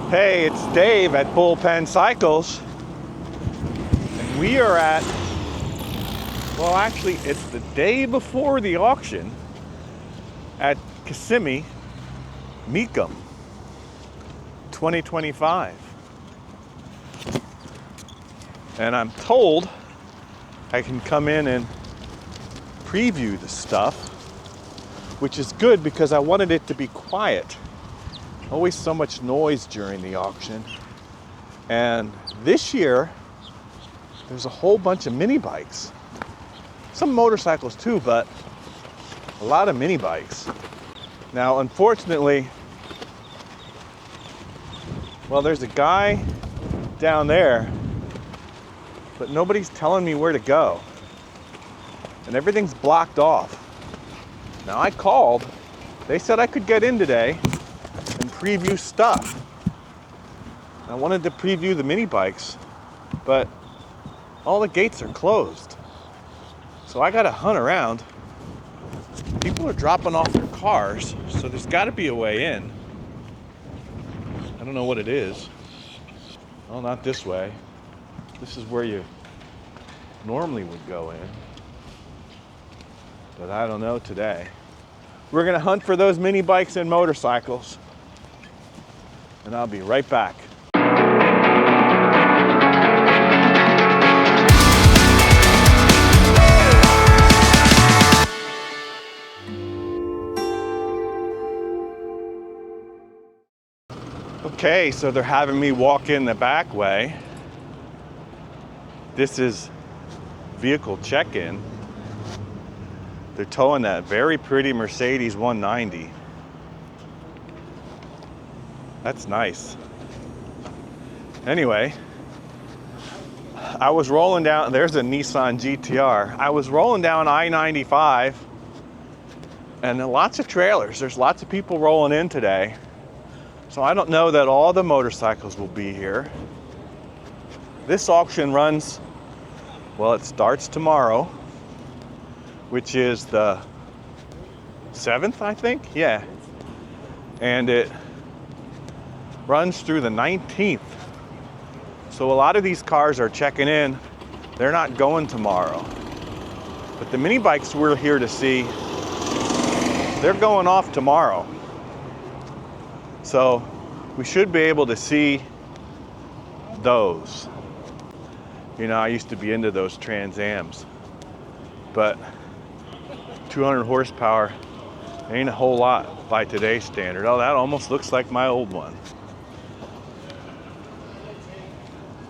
Hey, it's Dave at Bullpen Cycles. And we are at, well, actually, it's the day before the auction at Kissimmee, Mecum, 2025. And I'm told I can come in and preview the stuff, which is good because I wanted it to be quiet. Always so much noise during the auction. And this year, there's a whole bunch of mini bikes. Some motorcycles too, but a lot of mini bikes. Now, unfortunately, well, there's a guy down there, but nobody's telling me where to go. And everything's blocked off. Now, I called. They said I could get in today and preview stuff. I wanted to preview the mini bikes, but all the gates are closed. So I gotta hunt around. People are dropping off their cars, so there's gotta be a way in. I don't know what it is. Well, not this way. This is where you normally would go in. But I don't know today. We're gonna hunt for those mini bikes and motorcycles. And I'll be right back. Okay, so they're having me walk in the back way. This is vehicle check-in. They're towing that very pretty Mercedes 190. That's nice. Anyway, I was rolling down, there's a Nissan GTR. I was rolling down I-95 and lots of trailers. There's lots of people rolling in today. So I don't know that all the motorcycles will be here. This auction runs, well, it starts tomorrow, which is the 7th, I think? Yeah. And it runs through the 19th. So a lot of these cars are checking in. They're not going tomorrow. But the mini bikes we're here to see, they're going off tomorrow. So we should be able to see those. You know, I used to be into those Trans Ams, but 200 horsepower ain't a whole lot by today's standard. Oh, that almost looks like my old one.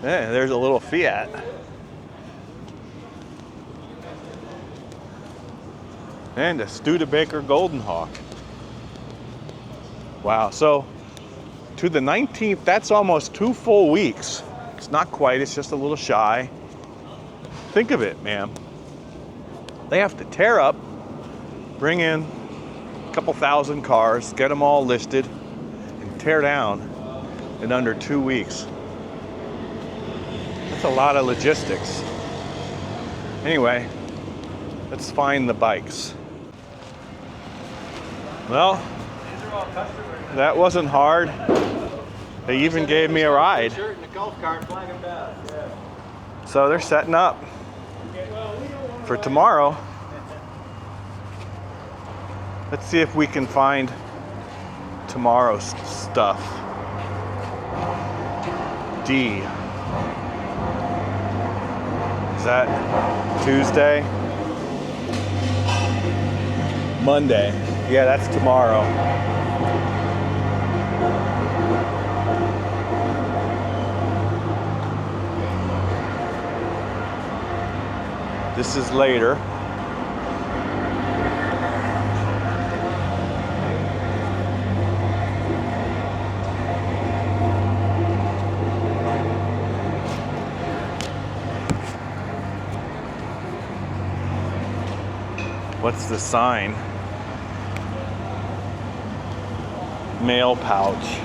Yeah, there's a little Fiat. And a Studebaker Golden Hawk. Wow, so to the 19th, that's almost 2 full weeks. It's not quite, it's just a little shy. Think of it, man. They have to tear up, bring in a couple thousand cars, get them all listed, and tear down in under 2 weeks. That's a lot of logistics. Anyway, let's find the bikes. Well, that wasn't hard. They even gave me a ride. So they're setting up for tomorrow. Let's see if we can find tomorrow's stuff. D. Is that Tuesday? Monday. Yeah, that's tomorrow. This is later. What's the sign? Mail pouch.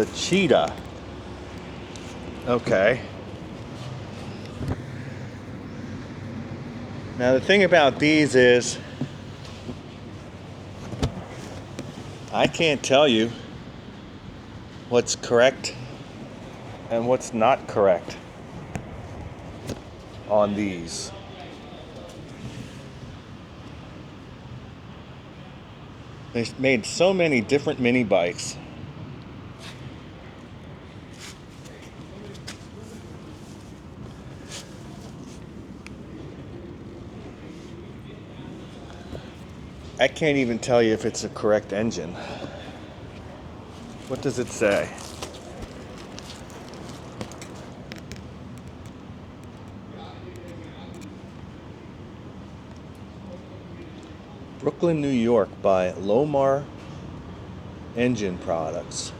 the Cheetah. Okay. Now the thing about these is I can't tell you what's correct and what's not correct on these. They made so many different mini bikes. I can't even tell you if it's a correct engine. What does it say? Brooklyn, New York by Lomar Engine Products.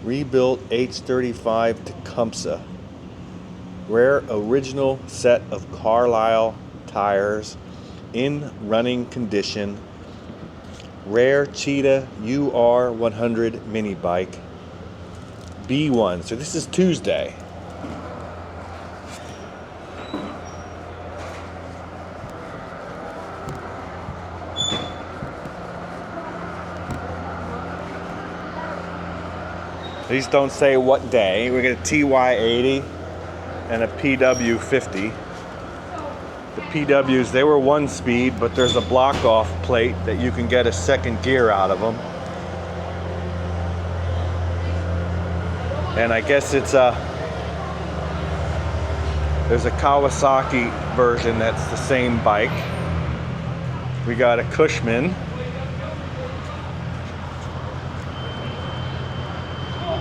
Rebuilt H35 Tecumseh. Rare original set of Carlisle tires in running condition. Rare Cheetah UR100 mini bike. B1. So this is Tuesday. These don't say what day. We get a TY80 and a PW50. The PWs, they were 1-speed, but there's a block-off plate that you can get a second gear out of them. And I guess it's there's a Kawasaki version that's the same bike. We got a Cushman.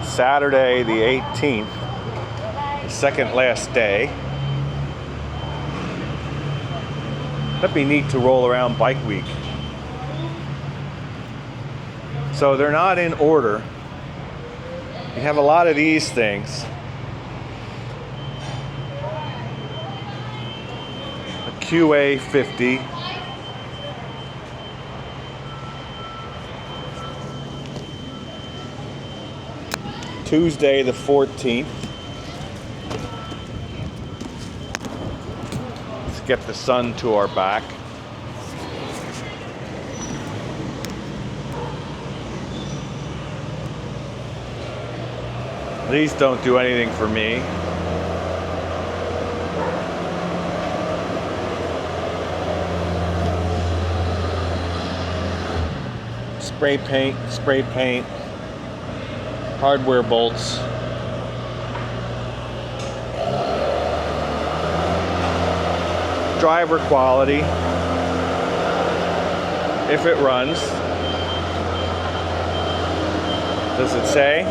Saturday the 18th, the second last day. That'd be neat to roll around Bike Week. So they're not in order. You have a lot of these things. A QA50. Tuesday the 14th. Let's get the sun to our back. These don't do anything for me. Spray paint. Hardware bolts. Driver quality. If it runs. Does it say?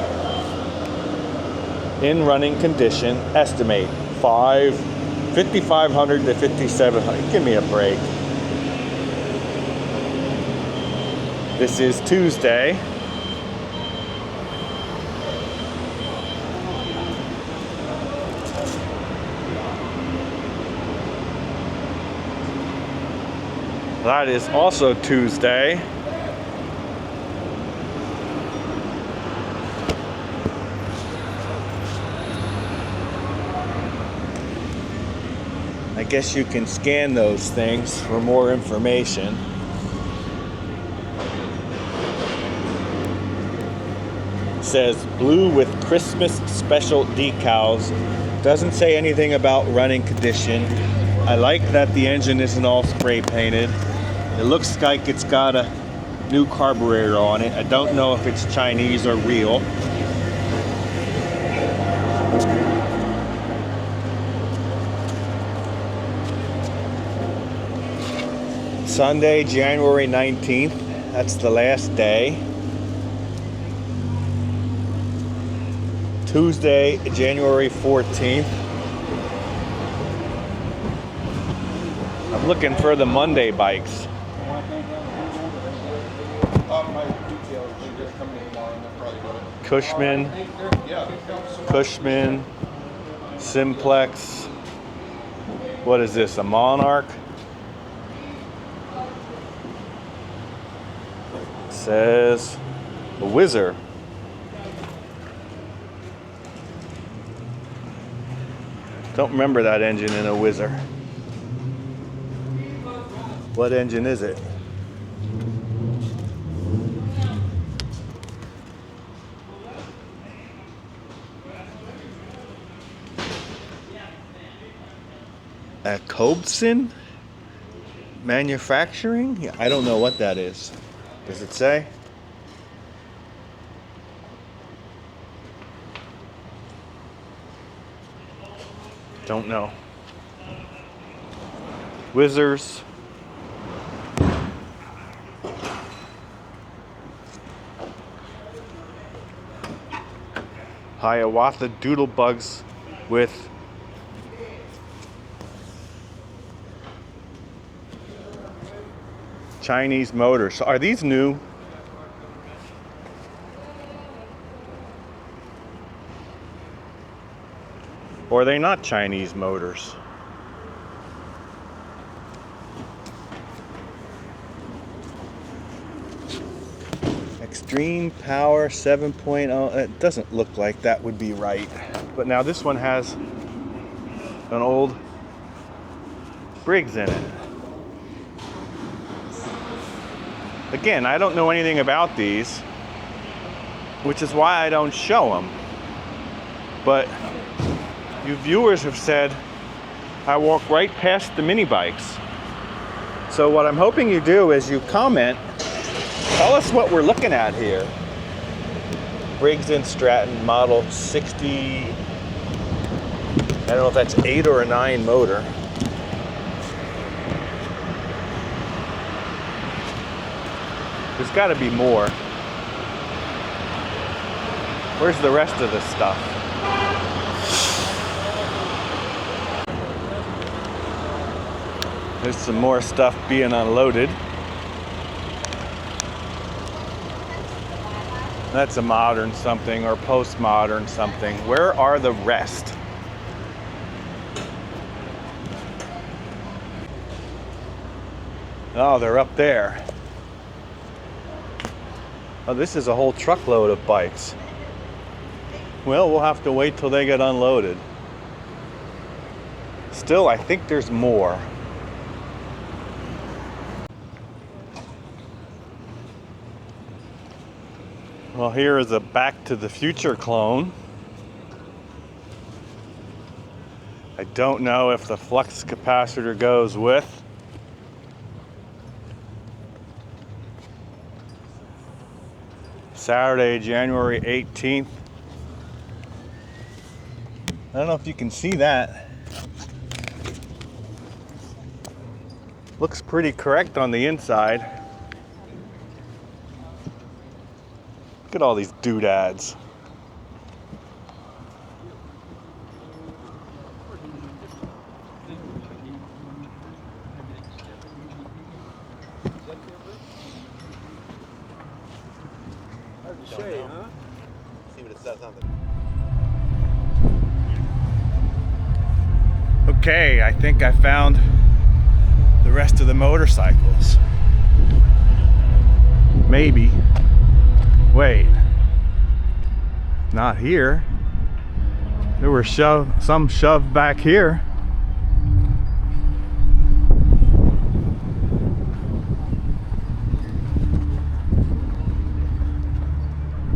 In running condition, estimate 5,500 to 5,700. Give me a break. This is Tuesday. That is also Tuesday. I guess you can scan those things for more information. It says blue with Christmas special decals. Doesn't say anything about running condition. I like that the engine isn't all spray painted. It looks like it's got a new carburetor on it. I don't know if it's Chinese or real. Sunday, January 19th. That's the last day. Tuesday, January 14th. I'm looking for the Monday bikes. Cushman, Simplex, What is this, a Monarch? It says a Whizzer. Don't remember that engine in a Whizzer. What engine is it? A Kobson Manufacturing? Yeah, I don't know what that is. Does it say? Don't know. Whizzers. Hiawatha Doodlebugs with Chinese motors. So are these new? Or are they not Chinese motors? Extreme Power 7.0. It doesn't look like that would be right. But now this one has an old Briggs in it. Again, I don't know anything about these, which is why I don't show them. But you viewers have said I walk right past the mini bikes. So what I'm hoping you do is you comment, tell us what we're looking at here. Briggs & Stratton model 60, I don't know if that's 8 or a 9 motor. There's got to be more. Where's the rest of this stuff? There's some more stuff being unloaded. That's a modern something or postmodern something. Where are the rest? Oh, they're up there. Oh, this is a whole truckload of bikes. Well, we'll have to wait till they get unloaded. Still, I think there's more. Well, here is a Back to the Future clone. I don't know if the flux capacitor goes with. Saturday, January 18th. I don't know if you can see that. Looks pretty correct on the inside. Look at all these doodads. Okay, I think I found the rest of the motorcycles. Maybe. Wait. Not here. There were some shoved back here.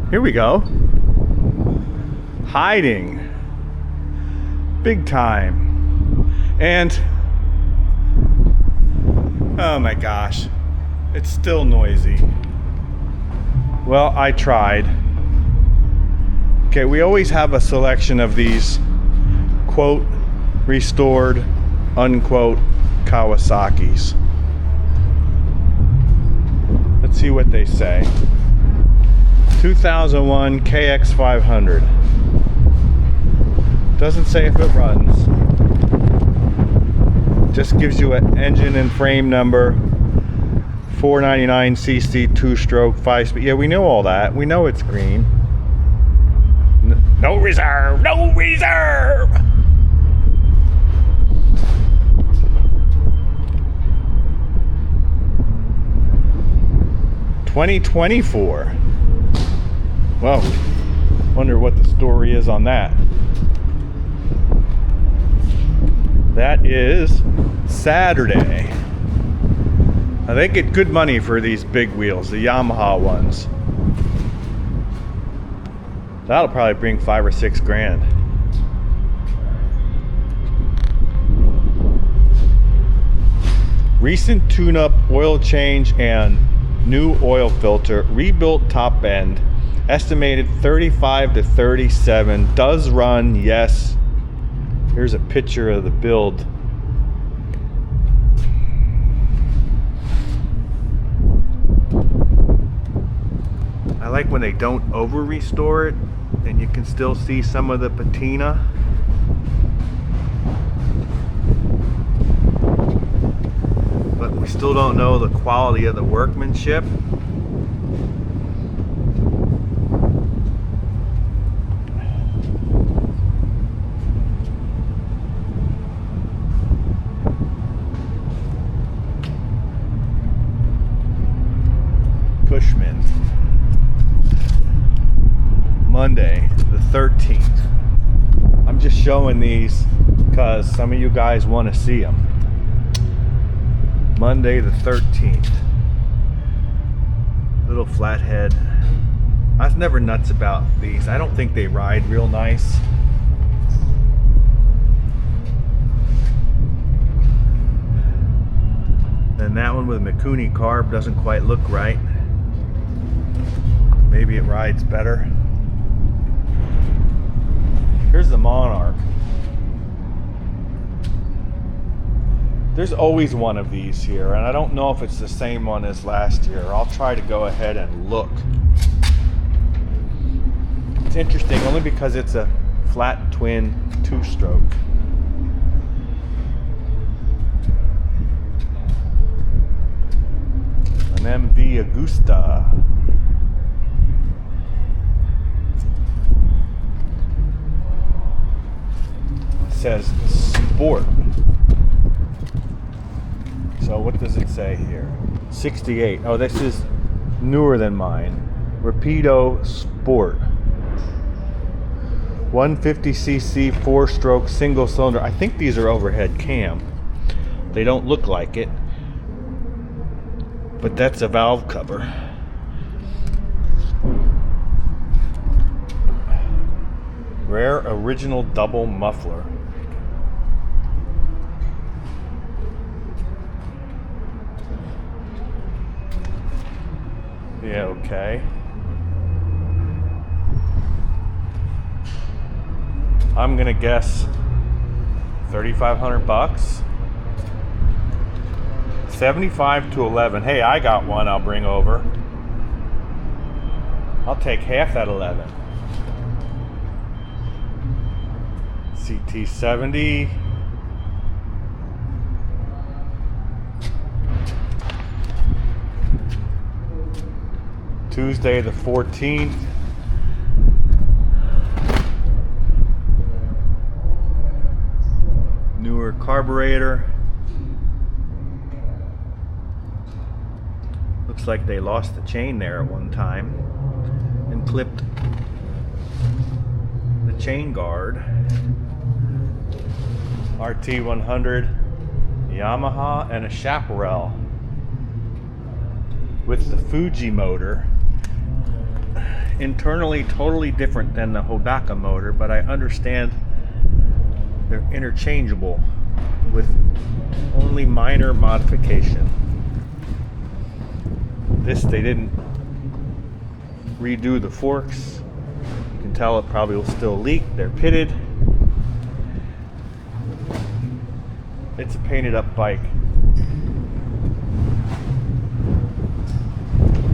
Here we go. Hiding. Big time. And oh my gosh, it's still noisy. Well, I tried. Okay, we always have a selection of these quote restored unquote Kawasaki's. Let's see what they say. 2001 KX500. Doesn't say if it runs. Just gives you an engine and frame number, 499 cc, 2-stroke, 5-speed. Yeah, we know all that. We know it's green. No reserve, no reserve. 2024. Well, wonder what the story is on that. That is Saturday. Now they get good money for these big wheels, the Yamaha ones. That'll probably bring 5 or 6 grand. Recent tune-up, oil change, and new oil filter, rebuilt top end, estimated 35 to 37. Does run, yes. Here's a picture of the build. I like when they don't over restore it and you can still see some of the patina. But we still don't know the quality of the workmanship. Cushman. Monday the 13th. I'm just showing these because some of you guys want to see them. Monday the 13th. Little flathead. I was never nuts about these. I don't think they ride real nice. And that one with Mecum carb doesn't quite look right. Maybe it rides better. Here's the Monarch. There's always one of these here, and I don't know if it's the same one as last year. I'll try to go ahead and look. It's interesting only because it's a flat twin 2-stroke. An MV Agusta. Says sport. So what does it say here? 68. Oh, this is newer than mine. Rapido Sport. 150cc 4-stroke single cylinder. I think these are overhead cam. They don't look like it. But that's a valve cover. Rare original double muffler. Yeah, okay. I'm gonna guess 3,500 bucks. 75 to 11. Hey, I got one I'll bring over. I'll take half that 11. CT70. Tuesday the 14th. Newer carburetor. Looks like they lost the chain there at one time and clipped the chain guard. RT100 Yamaha and a chaparral with the Fuji motor. Internally totally different than the Hodaka motor, but I understand they're interchangeable with only minor modification. This, they didn't redo the forks. You can tell it probably will still leak. They're pitted. It's a painted up bike.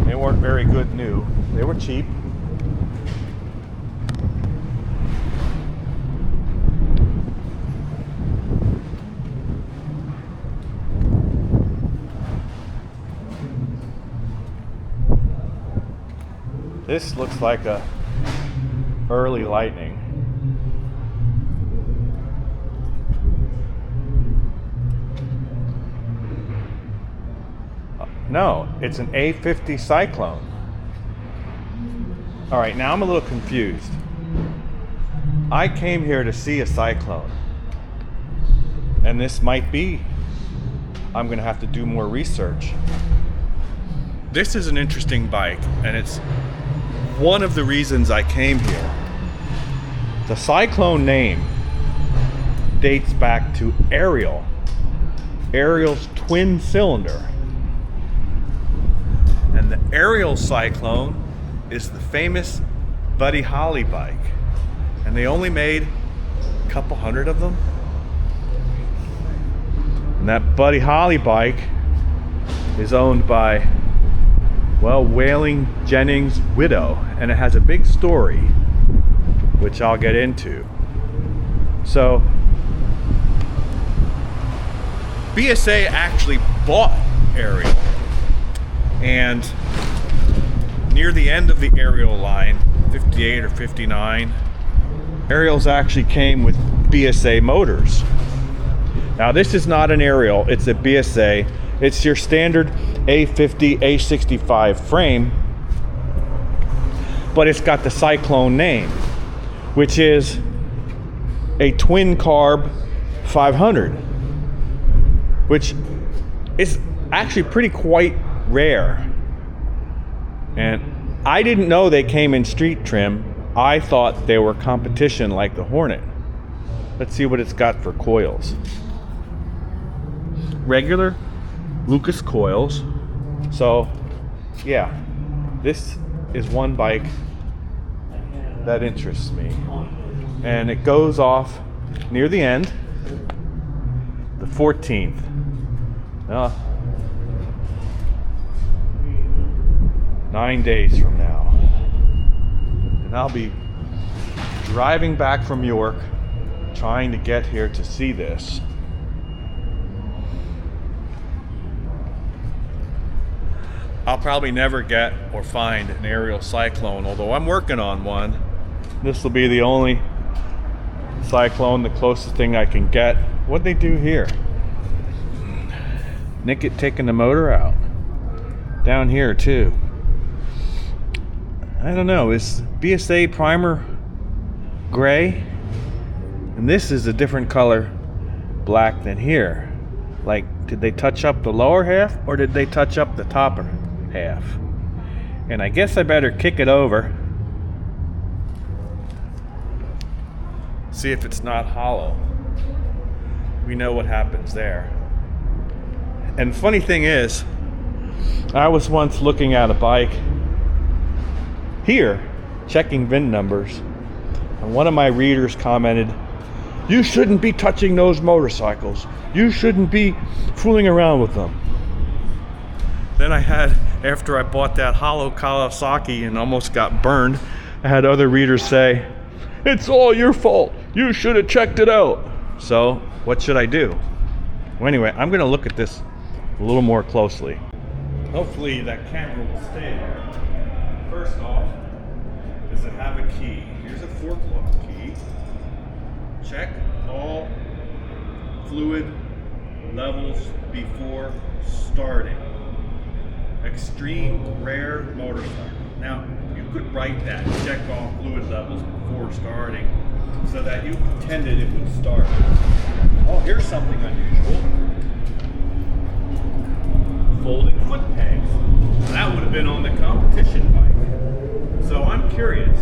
They weren't very good new. They were cheap. This looks like a early Lightning. No, it's an A50 Cyclone. All right, now I'm a little confused. I came here to see a Cyclone, and this might be. I'm gonna have to do more research. This is an interesting bike, and it's one of the reasons I came here. The Cyclone name dates back to Ariel's twin cylinder. And the Ariel Cyclone is the famous Buddy Holly bike. And they only made a couple hundred of them. And that Buddy Holly bike is owned by, well, Whaling Jennings' widow. And it has a big story, which I'll get into. So, BSA actually bought Ariel. And near the end of the Ariel line, 58 or 59, Ariels actually came with BSA motors. Now this is not an Ariel, it's a BSA. It's your standard A50, A65 frame, but it's got the Cyclone name, which is a twin carb 500, which is actually pretty quite rare. And I didn't know they came in street trim. I thought they were competition like the Hornet. Let's see what it's got for coils. Regular Lucas coils. So yeah, this is one bike that interests me. And it goes off near the end, the 14th. 9 days from now. And I'll be driving back from York, trying to get here to see this. I'll probably never get or find an Ariel Cyclone, although I'm working on one. This will be the only Cyclone, the closest thing I can get. What'd they do here? Nick it taking the motor out. Down here too. I don't know, is BSA primer gray? And this is a different color black than here. Like, did they touch up the lower half or did they touch up the top half? And I guess I better kick it over. See if it's not hollow. We know what happens there. And the funny thing is, I was once looking at a bike here, checking VIN numbers, and one of my readers commented, "You shouldn't be touching those motorcycles. You shouldn't be fooling around with them." Then I had, after I bought that hollow Kawasaki and almost got burned, I had other readers say, "It's all your fault. You should have checked it out." So what should I do? Well, anyway, I'm going to look at this a little more closely. Hopefully that camera will stay there. First off, does it have a key? Here's a fork lock key. Check all fluid levels before starting. Extreme rare motorcycle. Now, you could write that, check all fluid levels before starting, so that you pretended it would start. Oh, here's something unusual. Folding foot pegs. That would have been on the competition bike. So I'm curious,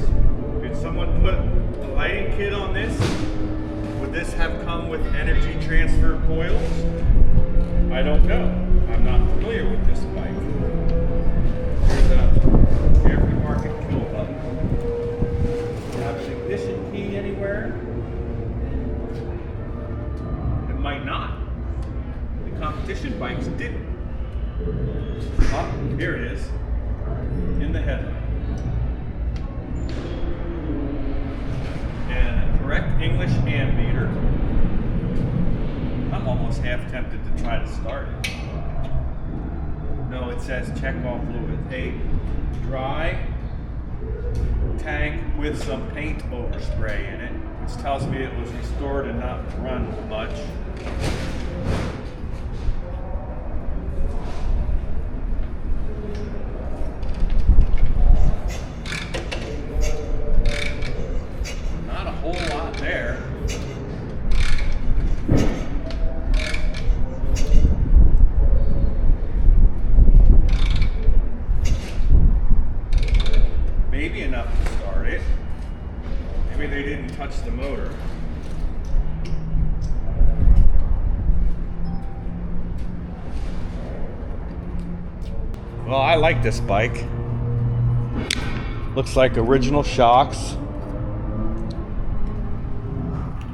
did someone put a lighting kit on this? Would this have come with energy transfer coils? I don't know. I'm not familiar with this bike. There's a aftermarket kill button. Have an ignition key anywhere? It might not. The competition bikes didn't. Oh, here it is, in the headlight. And a correct English ammeter. I'm almost half tempted to try to start it. No, it says check all fluid. A dry tank with some paint overspray in it, which tells me it was restored and not run much. didn't touch the motor. Well, I like this bike. Looks like original shocks.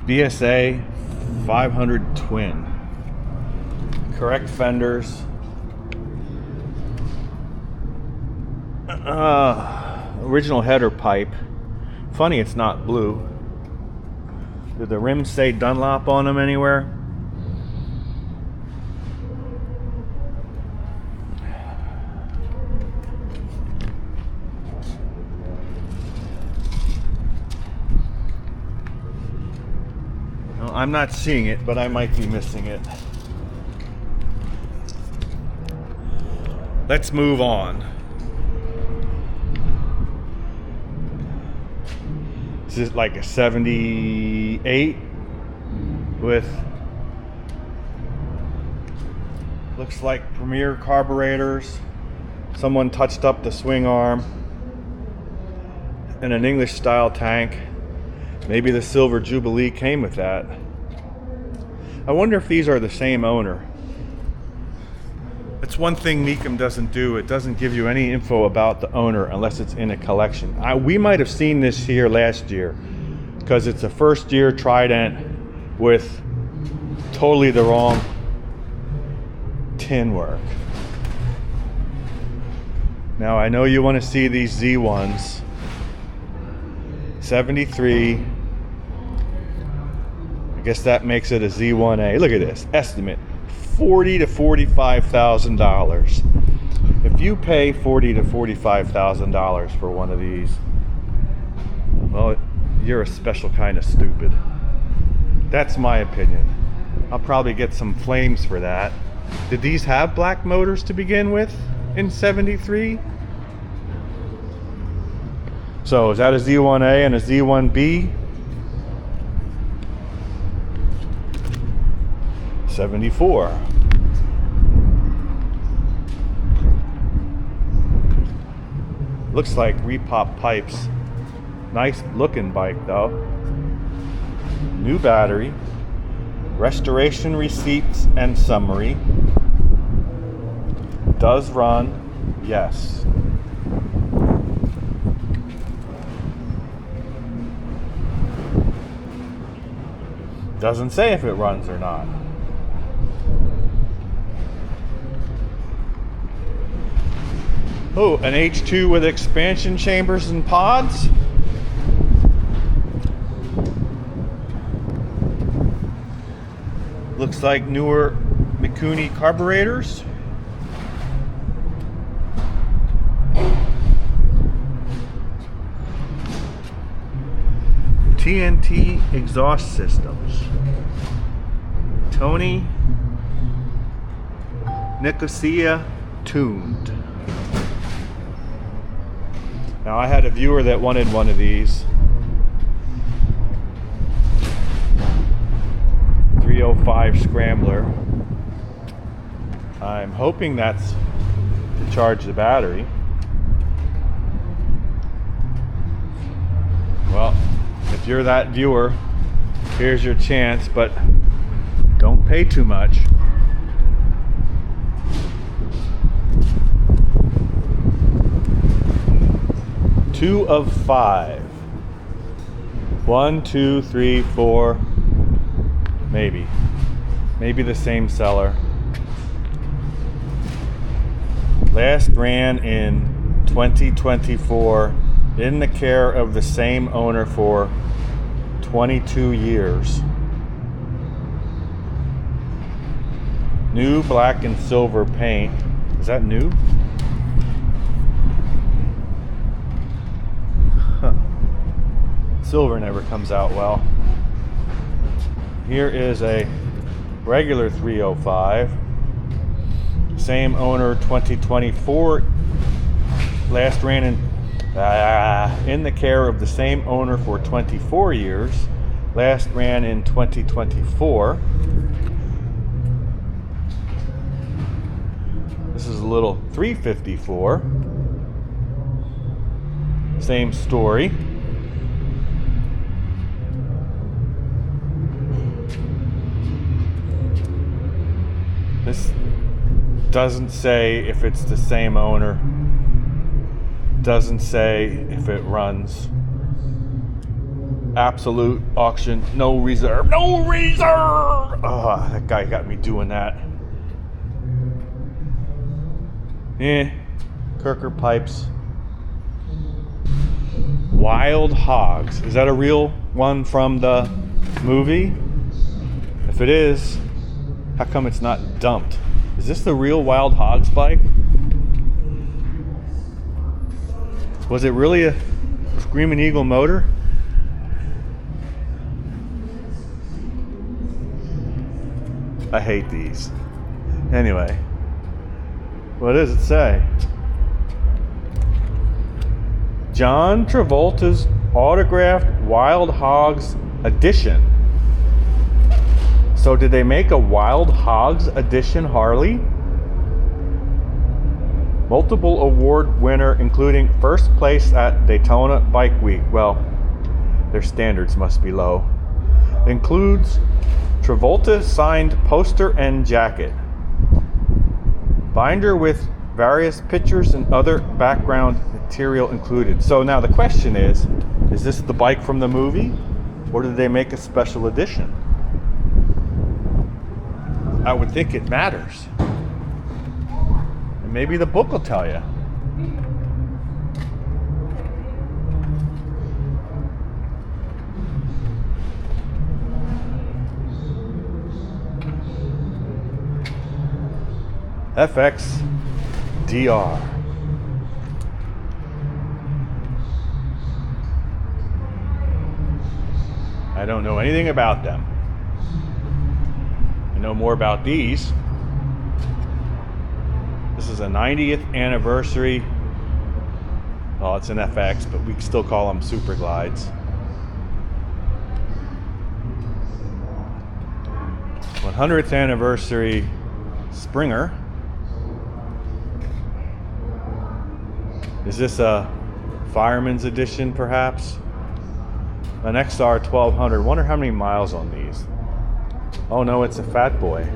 BSA 500 twin. Correct fenders. Original header pipe. Funny it's not blue. Did the rims say Dunlop on them anywhere? No, I'm not seeing it, but I might be missing it. Let's move on. This is like a 78 with, looks like Premier carburetors. Someone touched up the swing arm and an English style tank. Maybe the Silver Jubilee came with that. I wonder if these are the same owner. That's one thing Mecum doesn't do. It doesn't give you any info about the owner unless it's in a collection. We might have seen this here last year because it's a first year Trident with totally the wrong tin work. Now I know you want to see these Z1s. 73. I guess that makes it a Z1A. Look at this estimate. $40,000 to $45,000. If you pay $40,000 to $45,000 for one of these, well, you're a special kind of stupid. That's my opinion. I'll probably get some flames for that. Did these have black motors to begin with in 73? So is that a Z1A and a Z1B? 74. Looks like repop pipes. Nice looking bike though. New battery. Restoration receipts and summary. Does run. Yes. Doesn't say if it runs or not. Oh, an H2 with expansion chambers and pods. Looks like newer Mecum carburetors. TNT exhaust systems. Tony Nicosia tuned. Now I had a viewer that wanted one of these. 305 Scrambler. I'm hoping that's to charge the battery. Well, if you're that viewer, here's your chance, but don't pay too much. Two of five. 1, 2, 3, 4. Maybe the same seller. Last ran in 2024 in the care of the same owner for 22 years. New black and silver paint. Is that new? Huh. Silver never comes out well. Here is a regular 305. Same owner, 2024. Last ran in the care of the same owner for 24 years. Last ran in 2024. This is a little 354. Same story. Doesn't say if it's the same owner. Doesn't say if it runs. Absolute auction, no reserve. No reserve! Oh, that guy got me doing that. Kirker pipes. Wild Hogs. Is that a real one from the movie? If it is, how come it's not dumped? Is this the real Wild Hogs bike? Was it really a Screaming Eagle motor? I hate these. Anyway, what does it say? John Travolta's autographed Wild Hogs edition. So did they make a Wild Hogs edition Harley? Multiple award winner, including first place at Daytona Bike Week. Well, their standards must be low. Includes Travolta signed poster and jacket. Binder with various pictures and other background material included. So now the question is this the bike from the movie? Or did they make a special edition? I would think it matters. And maybe the book will tell you. FX DR. I don't know anything about them. I know more about these. This is a 90th anniversary. Well, it's an FX, but we still call them Super Glides. 100th anniversary Springer. Is this a fireman's edition, perhaps? An XR 1200. Wonder how many miles on these. Oh no, it's a Fat Boy.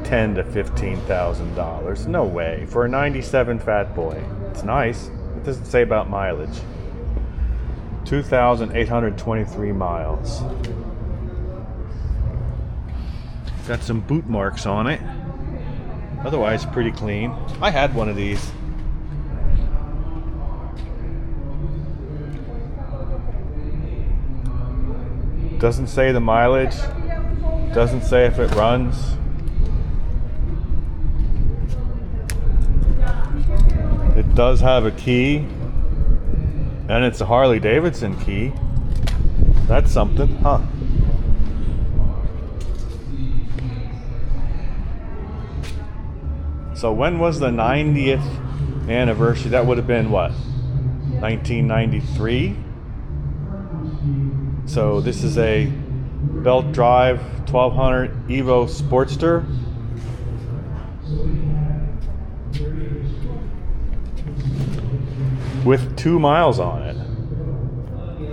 $10,000 to $15,000. No way. For a 97 Fat Boy. It's nice. It doesn't say about mileage. 2,823 miles. Got some boot marks on it. Otherwise, pretty clean. I had one of these. Doesn't say the mileage. Doesn't say if it runs. It does have a key. And it's a Harley-Davidson key. That's something, huh? So when was the 90th anniversary? That would have been what? 1993? So this is a belt drive 1200 Evo Sportster. With 2 miles on it.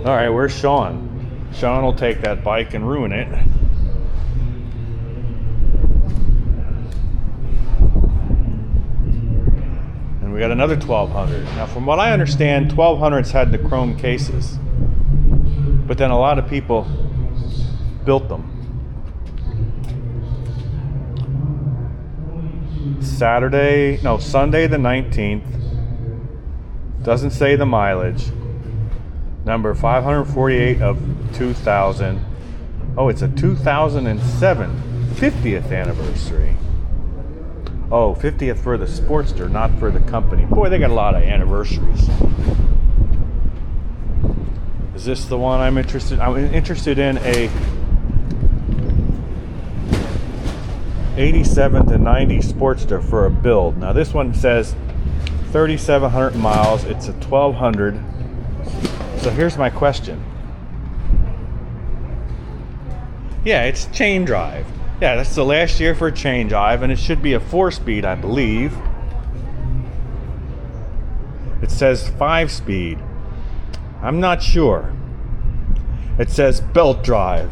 All right, where's Sean? Sean will take that bike and ruin it. And we got another 1200. Now, from what I understand, 1200s had the chrome cases. But then a lot of people built them. Sunday the 19th. Doesn't say the mileage. Number 548 of 2000. Oh, it's a 2007 50th anniversary. Oh, 50th for the Sportster, not for the company. Boy, they got a lot of anniversaries. Is this the one I'm interested? I'm interested in a 87 to 90 Sportster for a build. Now this one says 3,700 miles. It's a 1200. So here's my question. Yeah, it's chain drive. Yeah, that's the last year for chain drive, and it should be a 4-speed, I believe. It says 5-speed. I'm not sure. It says belt drive.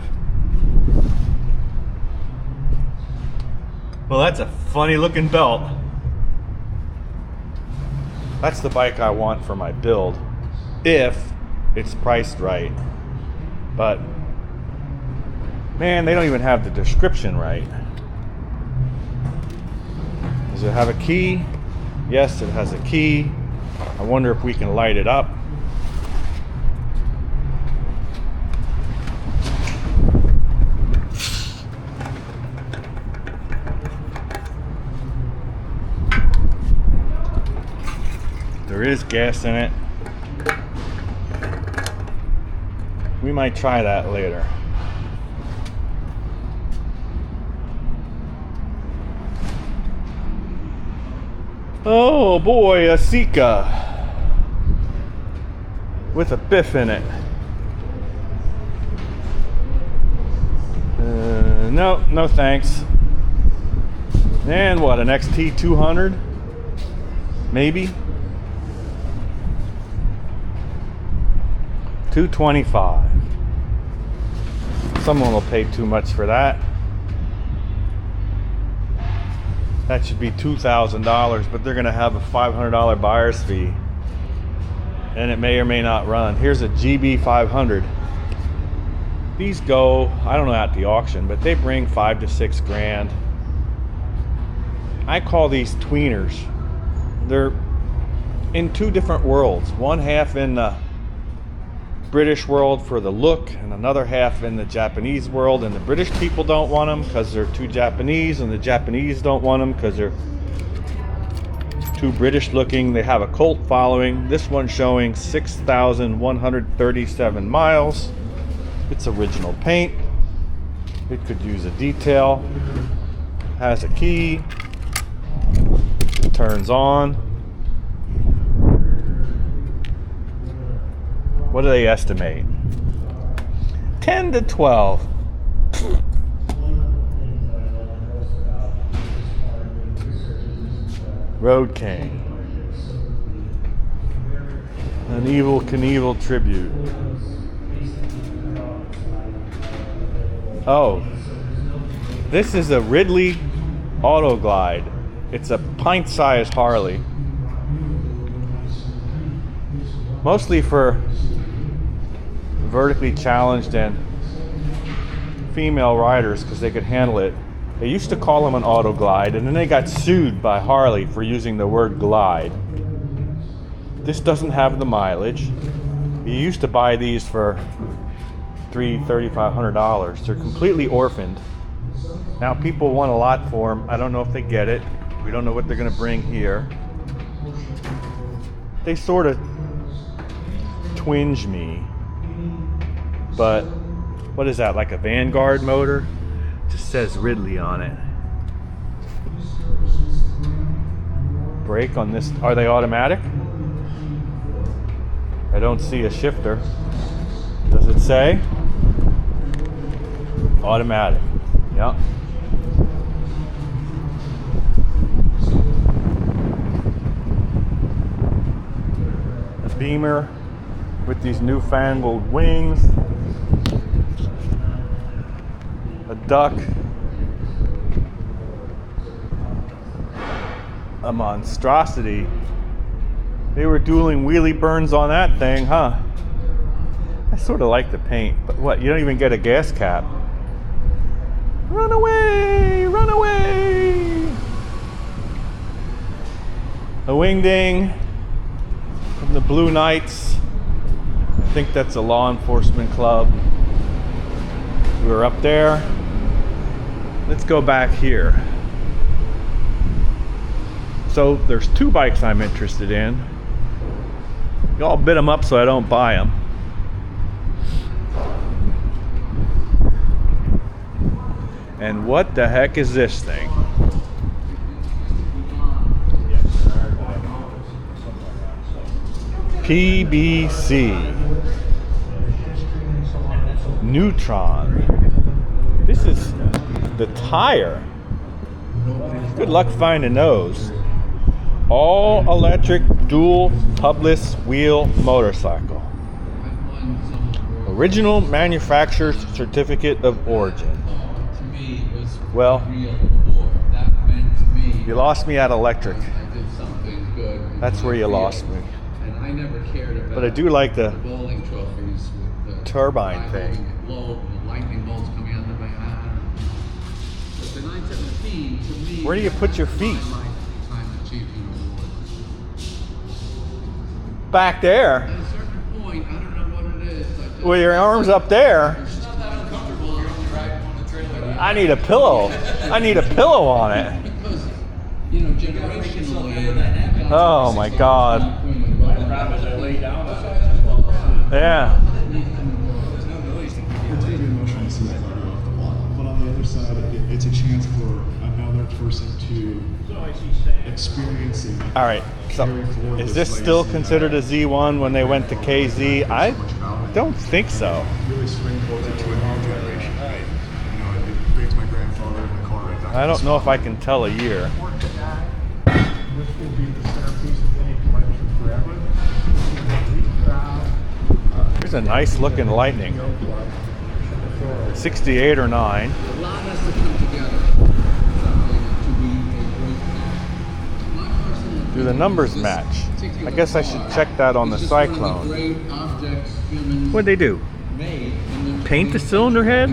Well, that's a funny looking belt. That's the bike I want for my build, if it's priced right. But man, they don't even have the description right. Does it have a key? Yes, it has a key. I wonder if we can light it up. There is gas in it. We might try that later. Oh boy, a Sika with a Biff in it. No thanks. And what, an XT 200? Maybe? 225. Someone will pay too much for that. That should be $2,000, but they're gonna have a $500 buyer's fee. And it may or may not run. Here's a GB 500. These go, I don't know at the auction, but they bring 5 to 6 grand. I call these tweeners. They're in two different worlds. One half in the British world for the look, and another half in the Japanese world, and the British people don't want them because they're too Japanese, and the Japanese don't want them because they're too British looking. They have a cult following. This one's showing 6,137 miles. It's original paint. It could use a detail. Has a key. It turns on. What do they estimate? 10 to 12. Road King. An Evel Knievel tribute. Oh, this is a Ridley Autoglide. It's a pint-sized Harley. Mostly for vertically challenged and female riders because they could handle it. They used to call them an Autoglide, and then they got sued by Harley for using the word glide. This doesn't have the mileage. You used to buy these for $3,500. They're completely orphaned. Now people want a lot for them. I don't know if they get it. We don't know what they're going to bring here. They sort of twinge me. But what is that, like a Vanguard motor? It just says Ridley on it. Brake on this, are they automatic? I don't see a shifter. Does it say? Automatic. Yeah. A Beamer with these newfangled wings. A duck. A monstrosity. They were doing wheelie burns on that thing, huh? I sort of like the paint, but what? You don't even get a gas cap. Run away! Run away! A wingding from the Blue Knights. I think that's a law enforcement club. We were up there. Let's go back here. So there's two bikes I'm interested in. Y'all bid them up so I don't buy them. And what the heck is this thing? PBC Neutron. This is the tire. Good luck finding those. All electric dual tubeless wheel motorcycle. Original manufacturer's certificate of origin. Well, You lost me at electric. I did something good. That's where you lost me. And I never cared about. But I do like the bowling trophies with the turbine thing. Low, the lightning bolts coming out of my eye. But the 917 to me. Where do you put your feet? Time achievement award. Back there. At a certain point, I don't know what it is. With your arms up there. It's not that uncomfortable. You're only riding on the trailer. I need a pillow. I need a pillow on it. Because, you know, generationally. Oh my God. Yeah. It's very emotional to see that car go off the wall. But on the other side, it's a chance for another person to experience it. All right. So, is this still considered a Z1 when they went to KZ? I don't think so. Really springboards into a new generation. You know, it brings my grandfather in the car right back. I don't know if I can tell a year. This will be the centerpiece of any collection forever. Here's a nice looking Lightning. 68 or 9. A lot has to come together to be a great car. My personal Do the numbers match? I guess I should check that on the Cyclone. What'd they do? Paint the cylinder head?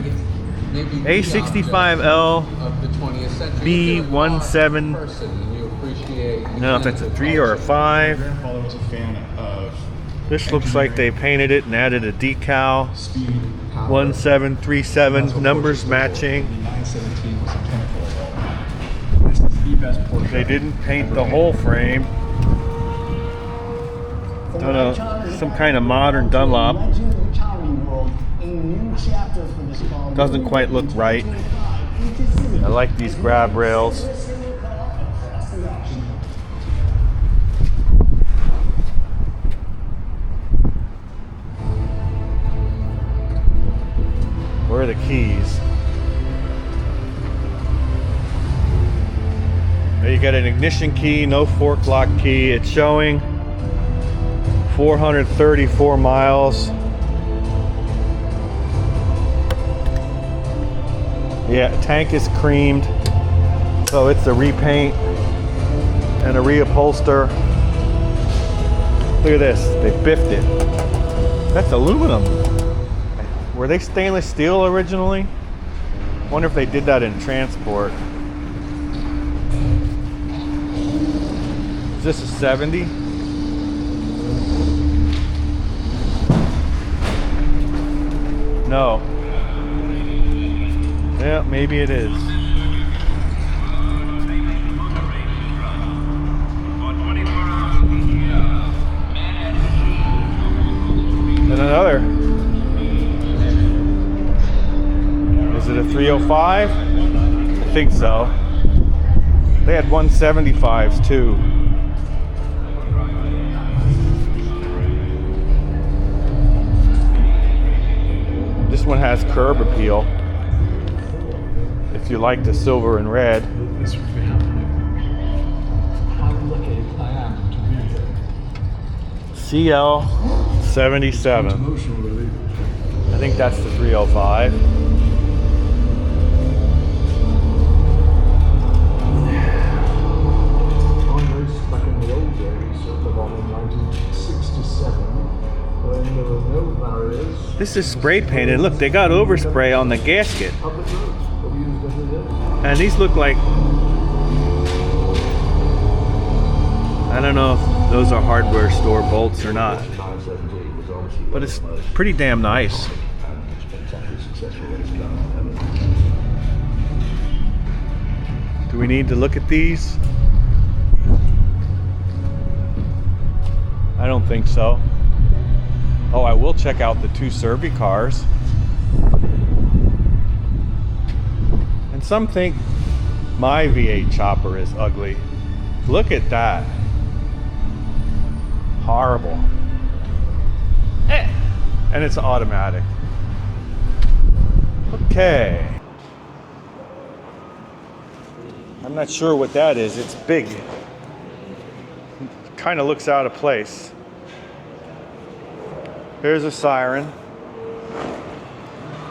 A65L B17. I don't know if that's a 3 or a 5. My grandfather was a fan of This looks like they painted it and added a decal. speed, power. 1737, numbers matching. The 917 was the pinnacle of all. This is the best Porsche. They didn't paint the whole frame. Don't know, some kind of modern Dunlop. Doesn't quite look right. I like these grab rails. Where are the keys? There you got an ignition key, no fork lock key. It's showing 434 miles. Yeah, tank is creamed. So it's a repaint and a reupholster. Look at this, they biffed it. That's aluminum. Were they stainless steel originally? Wonder if they did that in transport. Is this a 70? No. Yeah, maybe it is. And another. Is it a 305? I think so. They had 175s too. This one has curb appeal. If you like the silver and red. This family. How lucky I am to be here. CL77. Emotional, really. I think that's the 305. On race back in the old days, sort of on in 1967, when there were no barriers. This is spray painted. Look, they got overspray on the gasket. Public roads were used every day. And these look like, I don't know if those are hardware store bolts or not, but it's pretty damn nice. Do we need to look at these? I don't think so. Oh, I will check out the two Serby cars. And some think my V8 chopper is ugly. Look at that. Horrible. And it's automatic. Okay. I'm not sure what that is. It's big. Kind of looks out of place. Here's a siren.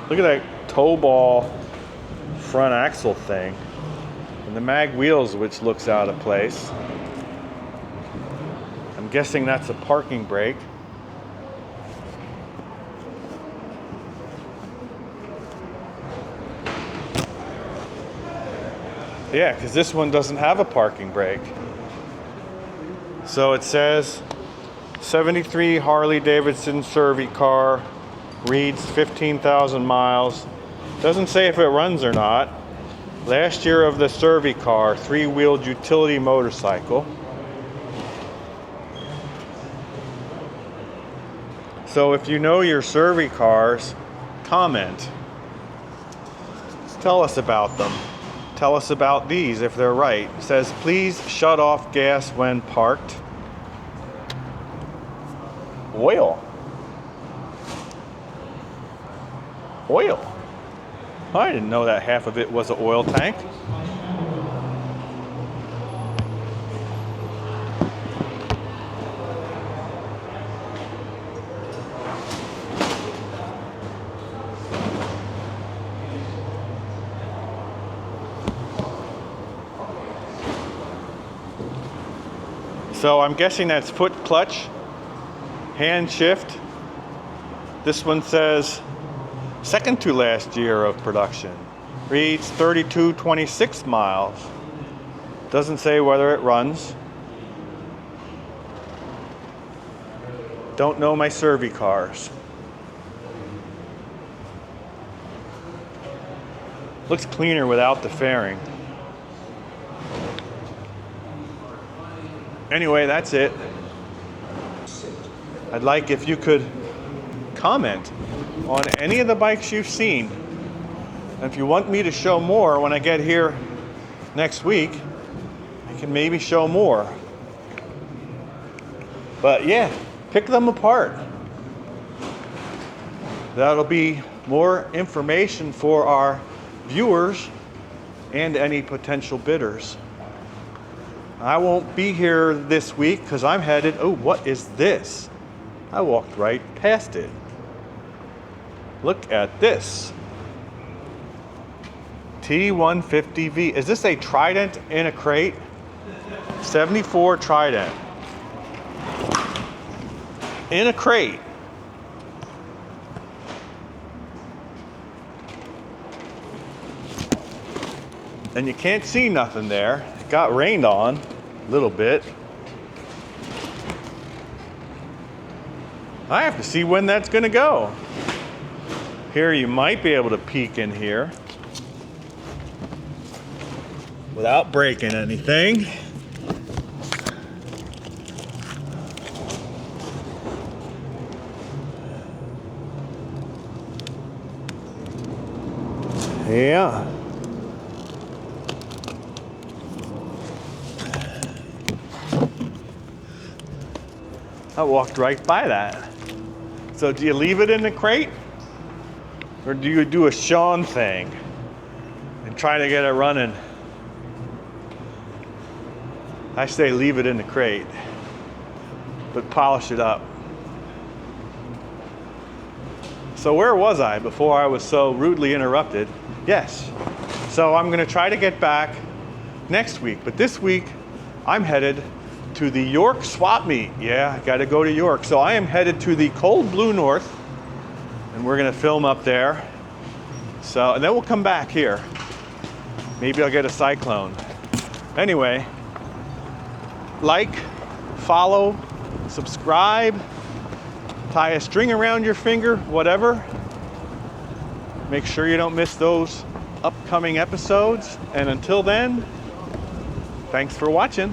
Look at that tow ball front axle thing. And the mag wheels, which looks out of place. I'm guessing that's a parking brake. Yeah, because this one doesn't have a parking brake. So it says 73 Harley-Davidson Survey car, reads 15,000 miles. Doesn't say if it runs or not. Last year of the Survey car, 3-wheeled utility motorcycle. So if you know your Survey cars, comment. Tell us about them. Tell us about these if they're right. It says, please shut off gas when parked. Oil. Oil. I didn't know that half of it was an oil tank. So I'm guessing that's foot clutch, hand shift. This one says second to last year of production. Reads 3226 miles. Doesn't say whether it runs. Don't know my Survey cars. Looks cleaner without the fairing. Anyway, that's it. I'd like if you could comment on any of the bikes you've seen. And if you want me to show more when I get here next week, I can maybe show more. But yeah, pick them apart. That'll be more information for our viewers and any potential bidders. I won't be here this week because I'm headed, oh, what is this? I walked right past it. Look at this. T150V. Is this a Trident in a crate? 74 Trident. In a crate. And you can't see nothing there. It got rained on a little bit. I have to see when that's gonna go. Here you might be able to peek in here without breaking anything. Yeah. I walked right by that. So do you leave it in the crate? Or do you do a Sean thing and try to get it running? I say leave it in the crate, but polish it up. So where was I before I was so rudely interrupted? Yes. So I'm gonna try to get back next week, but this week I'm headed to the York swap meet. Yeah, I gotta go to York. So I am headed to the cold blue north, and we're gonna film up there. So, and then we'll come back here. Maybe I'll get a Cyclone. Anyway, like, follow, subscribe, tie a string around your finger, whatever. Make sure you don't miss those upcoming episodes. And until then, thanks for watching.